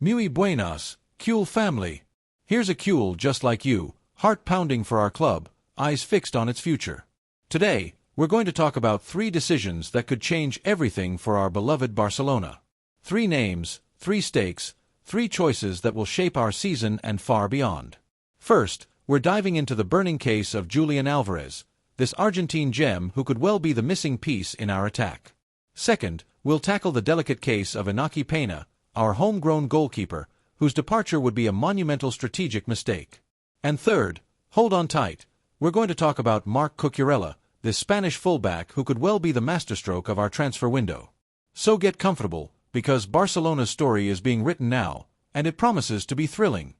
Muy buenas, Cule family. Here's a Cule just like you, heart pounding for our club, eyes fixed on its future. Today, we're going to talk about 3 decisions that could change everything for our beloved Barcelona. 3 names, 3 stakes, 3 choices that will shape our season and far beyond. First, we're diving into the burning case of Julian Alvarez, this Argentine gem who could well be the missing piece in our attack. Second, we'll tackle the delicate case of Inaki Pena, our homegrown goalkeeper, whose departure would be a monumental strategic mistake. And third, hold on tight, we're going to talk about Marc Cucurella, this Spanish fullback who could well be the masterstroke of our transfer window. So get comfortable, because Barcelona's story is being written now, and it promises to be thrilling.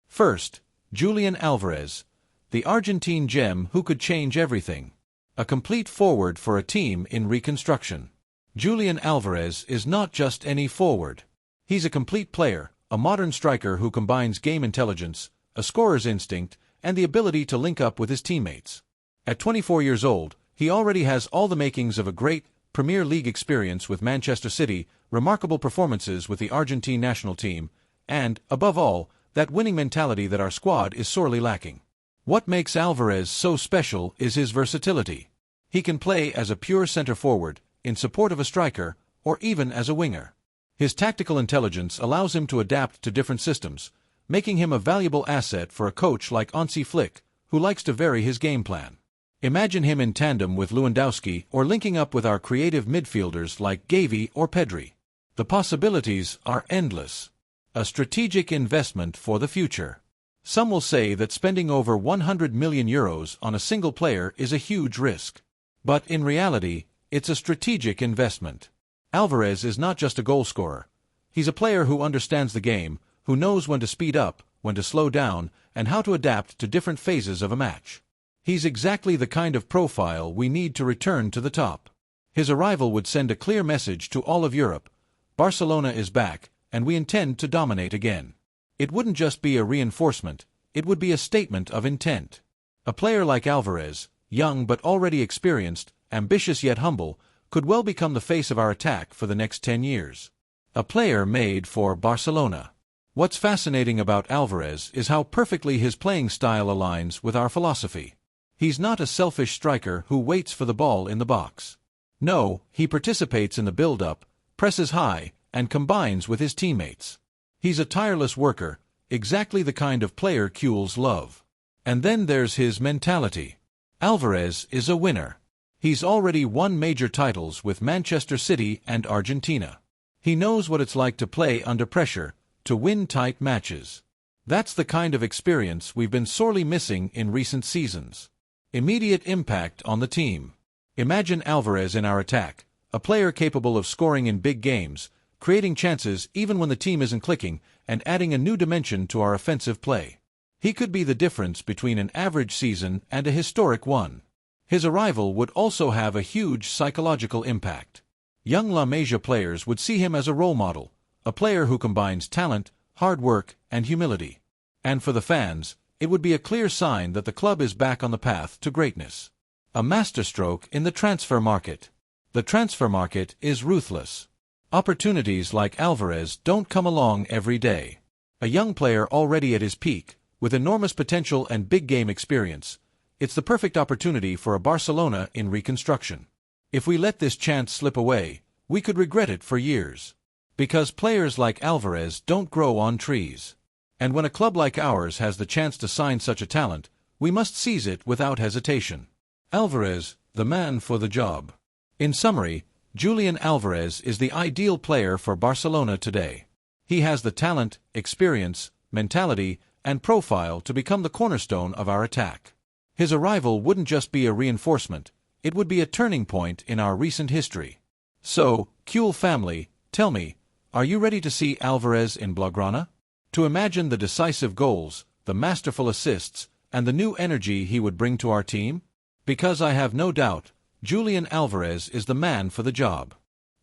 First, Julian Alvarez, the Argentine gem who could change everything. A complete forward for a team in reconstruction. Julian Alvarez is not just any forward. He's a complete player, a modern striker who combines game intelligence, a scorer's instinct, and the ability to link up with his teammates. At 24 years old, he already has all the makings of a great Premier League experience with Manchester City, remarkable performances with the Argentine national team, and, above all, that winning mentality that our squad is sorely lacking. What makes Alvarez so special is his versatility. He can play as a pure center forward, in support of a striker, or even as a winger. His tactical intelligence allows him to adapt to different systems, making him a valuable asset for a coach like Hansi Flick, who likes to vary his game plan. Imagine him in tandem with Lewandowski or linking up with our creative midfielders like GAVI or PEDRI. The possibilities are endless. A strategic investment for the future. Some will say that spending over €100 million on a single player is a huge risk. But in reality, it's a strategic investment. Alvarez is not just a goal scorer. He's a player who understands the game, who knows when to speed up, when to slow down, and how to adapt to different phases of a match. He's exactly the kind of profile we need to return to the top. His arrival would send a clear message to all of Europe. Barcelona is back, and we intend to dominate again. It wouldn't just be a reinforcement, it would be a statement of intent. A player like Alvarez, young but already experienced, ambitious yet humble, could well become the face of our attack for the next 10 years. A player made for Barcelona. What's fascinating about Alvarez is how perfectly his playing style aligns with our philosophy. He's not a selfish striker who waits for the ball in the box. No, he participates in the build-up, presses high, and combines with his teammates. He's a tireless worker, exactly the kind of player Cules love. And then there's his mentality. Alvarez is a winner. He's already won major titles with Manchester City and Argentina. He knows what it's like to play under pressure, to win tight matches. That's the kind of experience we've been sorely missing in recent seasons. Immediate impact on the team. Imagine Alvarez in our attack, a player capable of scoring in big games, creating chances even when the team isn't clicking, and adding a new dimension to our offensive play. He could be the difference between an average season and a historic one. His arrival would also have a huge psychological impact. Young La Masia players would see him as a role model, a player who combines talent, hard work, and humility. And for the fans, it would be a clear sign that the club is back on the path to greatness. A masterstroke in the transfer market. The transfer market is ruthless. Opportunities like Alvarez don't come along every day. A young player already at his peak, with enormous potential and big game experience, it's the perfect opportunity for a Barcelona in reconstruction. If we let this chance slip away, we could regret it for years. Because players like Alvarez don't grow on trees. And when a club like ours has the chance to sign such a talent, we must seize it without hesitation. Alvarez, the man for the job. In summary, Julian Alvarez is the ideal player for Barcelona today. He has the talent, experience, mentality, and profile to become the cornerstone of our attack. His arrival wouldn't just be a reinforcement, it would be a turning point in our recent history. So, Cule family, tell me, are you ready to see Alvarez in Blaugrana? To imagine the decisive goals, the masterful assists, and the new energy he would bring to our team? Because I have no doubt, Julian Alvarez is the man for the job.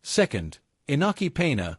Second, Inaki Pena.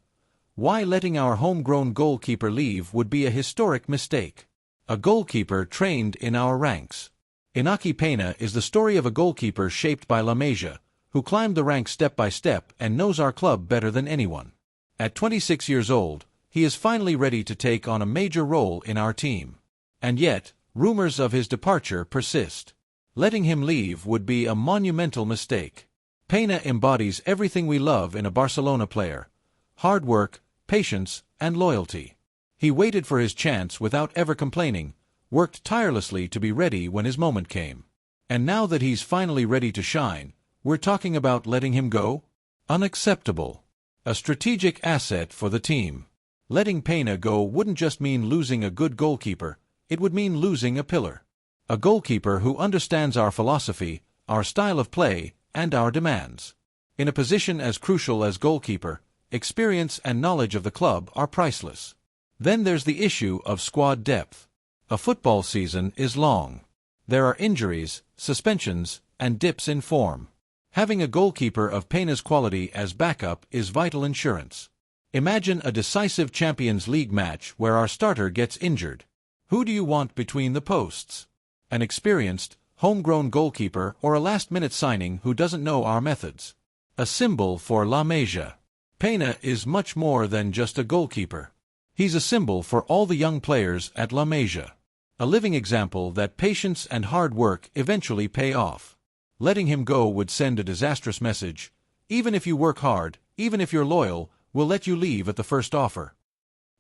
Why letting our homegrown goalkeeper leave would be a historic mistake. A goalkeeper trained in our ranks. Inaki Pena is the story of a goalkeeper shaped by La Masia, who climbed the ranks step by step and knows our club better than anyone. At 26 years old, He is finally ready to take on a major role in our team. And yet, rumors of his departure persist. Letting him leave would be a monumental mistake. Pena embodies everything we love in a Barcelona player: hard work, patience, and loyalty. He waited for his chance without ever complaining, worked tirelessly to be ready when his moment came. And now that he's finally ready to shine, we're talking about letting him go? Unacceptable. A strategic asset for the team. Letting Pena go wouldn't just mean losing a good goalkeeper, it would mean losing a pillar. A goalkeeper who understands our philosophy, our style of play, and our demands. In a position as crucial as goalkeeper, experience and knowledge of the club are priceless. Then there's the issue of squad depth. A football season is long. There are injuries, suspensions, and dips in form. Having a goalkeeper of Pena's quality as backup is vital insurance. Imagine a decisive Champions League match where our starter gets injured. Who do you want between the posts? An experienced, homegrown goalkeeper or a last-minute signing who doesn't know our methods? A symbol for La Masia. Pena is much more than just a goalkeeper. He's a symbol for all the young players at La Masia. A living example that patience and hard work eventually pay off. Letting him go would send a disastrous message. Even if you work hard, even if you're loyal, we'll let you leave at the first offer.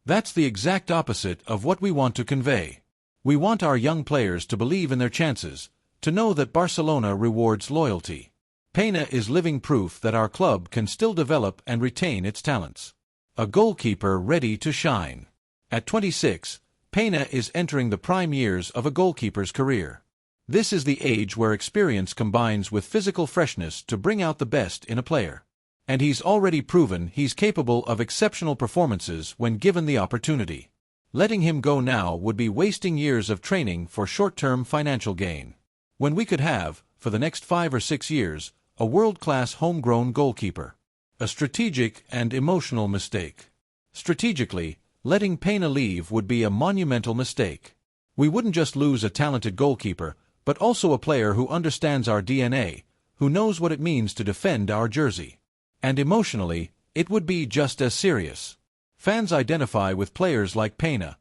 That's the exact opposite of what we want to convey. We want our young players to believe in their chances, to know that Barcelona rewards loyalty. Pena is living proof that our club can still develop and retain its talents. A goalkeeper ready to shine. At 26, Pena is entering the prime years of a goalkeeper's career. This is the age where experience combines with physical freshness to bring out the best in a player. And he's already proven he's capable of exceptional performances when given the opportunity. Letting him go now would be wasting years of training for short-term financial gain. When we could have, for the next 5 or 6 years, a world-class homegrown goalkeeper. A strategic and emotional mistake. Strategically, letting Pena leave would be a monumental mistake. We wouldn't just lose a talented goalkeeper, but also a player who understands our DNA, who knows what it means to defend our jersey. And emotionally, it would be just as serious. Fans identify with players like Pena,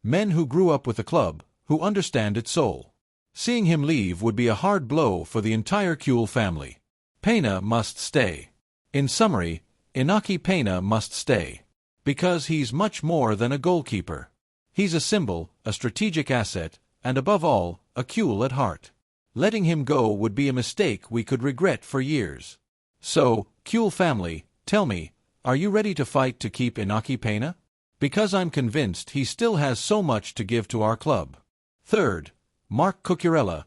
men who grew up with the club, who understand its soul. Seeing him leave would be a hard blow for the entire Cule family. Pena must stay. In summary, Inaki Pena must stay. Because he's much more than a goalkeeper. He's a symbol, a strategic asset, and above all, a Cule at heart. Letting him go would be a mistake we could regret for years. So, Cule family, tell me, are you ready to fight to keep Inaki Pena? Because I'm convinced he still has so much to give to our club. Third, Marc Cucurella,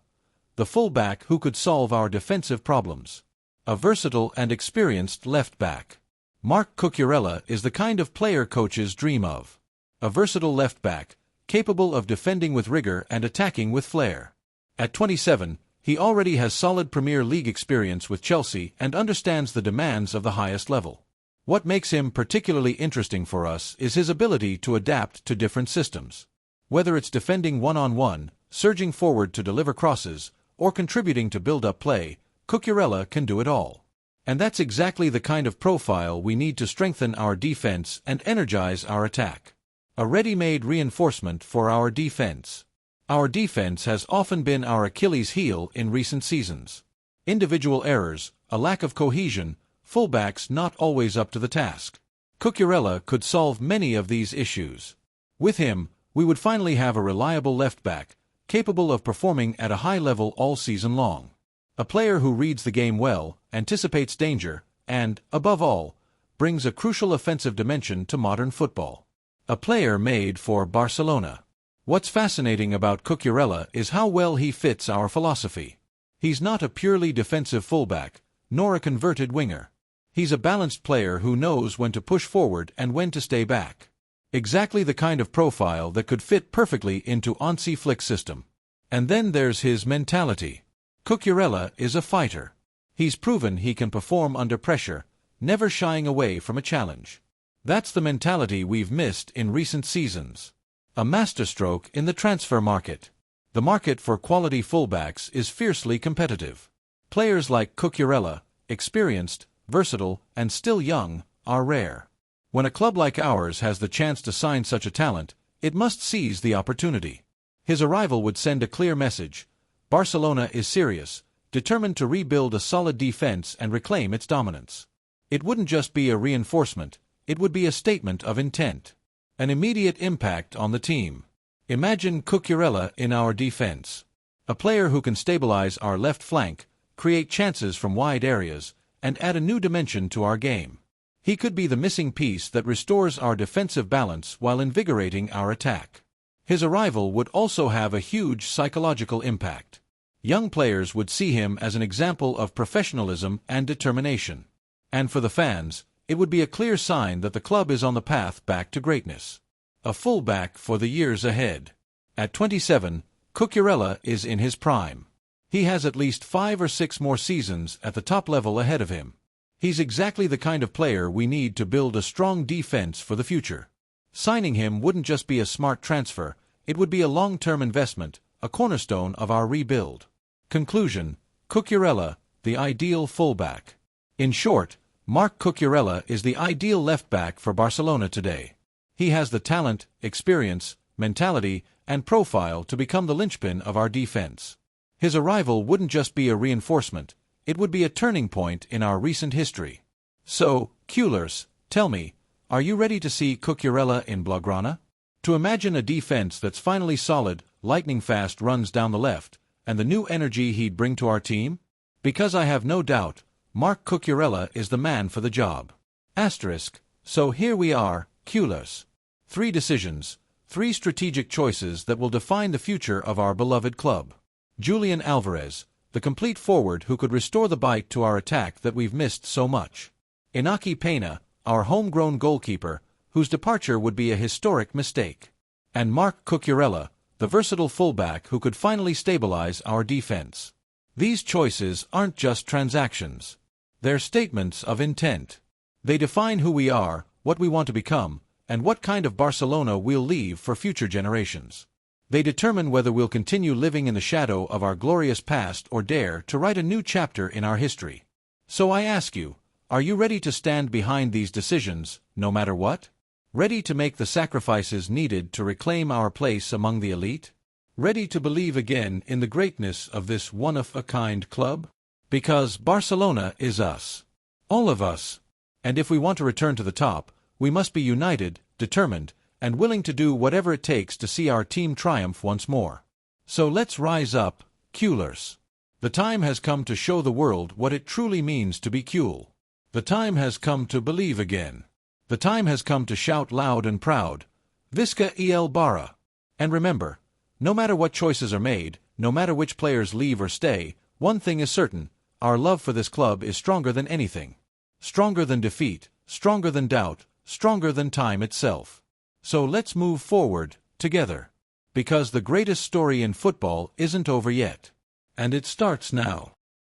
the fullback who could solve our defensive problems. A versatile and experienced left-back. Marc Cucurella is the kind of player coaches dream of. A versatile left-back, capable of defending with rigor and attacking with flair. At 27, he already has solid Premier League experience with Chelsea and understands the demands of the highest level. What makes him particularly interesting for us is his ability to adapt to different systems. Whether it's defending one-on-one, surging forward to deliver crosses, or contributing to build-up play, Cucurella can do it all. And that's exactly the kind of profile we need to strengthen our defense and energize our attack. A ready-made reinforcement for our defense. Our defense has often been our Achilles heel in recent seasons. Individual errors, a lack of cohesion, fullbacks not always up to the task. Cucurella could solve many of these issues. With him, we would finally have a reliable left-back, capable of performing at a high level all season long. A player who reads the game well, anticipates danger, and, above all, brings a crucial offensive dimension to modern football. A player made for Barcelona. What's fascinating about Cucurella is how well he fits our philosophy. He's not a purely defensive fullback, nor a converted winger. He's a balanced player who knows when to push forward and when to stay back. Exactly the kind of profile that could fit perfectly into Hansi Flick's system. And then there's his mentality. Cucurella is a fighter. He's proven he can perform under pressure, never shying away from a challenge. That's the mentality we've missed in recent seasons. A masterstroke in the transfer market. The market for quality fullbacks is fiercely competitive. Players like Cucurella, experienced, versatile, and still young, are rare. When a club like ours has the chance to sign such a talent, it must seize the opportunity. His arrival would send a clear message. Barcelona is serious, determined to rebuild a solid defense and reclaim its dominance. It wouldn't just be a reinforcement, it would be a statement of intent. An immediate impact on the team. Imagine Cucurella in our defense. A player who can stabilize our left flank, create chances from wide areas, and add a new dimension to our game. He could be the missing piece that restores our defensive balance while invigorating our attack. His arrival would also have a huge psychological impact. Young players would see him as an example of professionalism and determination. And for the fans, it would be a clear sign that the club is on the path back to greatness. A fullback for the years ahead. At 27, Cucurella is in his prime. He has at least 5 or 6 more seasons at the top level ahead of him. He's exactly the kind of player we need to build a strong defense for the future. Signing him wouldn't just be a smart transfer, it would be a long-term investment, a cornerstone of our rebuild. Conclusion: Cucurella, the ideal fullback. In short, Marc Cucurella is the ideal left-back for Barcelona today. He has the talent, experience, mentality, and profile to become the linchpin of our defense. His arrival wouldn't just be a reinforcement, it would be a turning point in our recent history. So, Culers, tell me, are you ready to see Cucurella in Blaugrana? To imagine a defense that's finally solid, lightning-fast runs down the left, and the new energy he'd bring to our team? Because I have no doubt, Marc Cucurella is the man for the job. So here we are, Culers. 3 decisions, 3 strategic choices that will define the future of our beloved club. Julian Alvarez, the complete forward who could restore the bite to our attack that we've missed so much. Inaki Pena, our homegrown goalkeeper, whose departure would be a historic mistake. And Marc Cucurella, the versatile fullback who could finally stabilize our defense. These choices aren't just transactions. They're statements of intent. They define who we are, what we want to become, and what kind of Barcelona we'll leave for future generations. They determine whether we'll continue living in the shadow of our glorious past or dare to write a new chapter in our history. So I ask you, are you ready to stand behind these decisions, no matter what? Ready to make the sacrifices needed to reclaim our place among the elite? Ready to believe again in the greatness of this one-of-a-kind club? Because Barcelona is us. All of us. And if we want to return to the top, we must be united, determined, and willing to do whatever it takes to see our team triumph once more. So let's rise up, Culers. The time has come to show the world what it truly means to be Cule. The time has come to believe again. The time has come to shout loud and proud, Visca el Barça. And remember, no matter what choices are made, no matter which players leave or stay, one thing is certain, our love for this club is stronger than anything. Stronger than defeat, stronger than doubt, stronger than time itself. So let's move forward, together. Because the greatest story in football isn't over yet. And it starts now.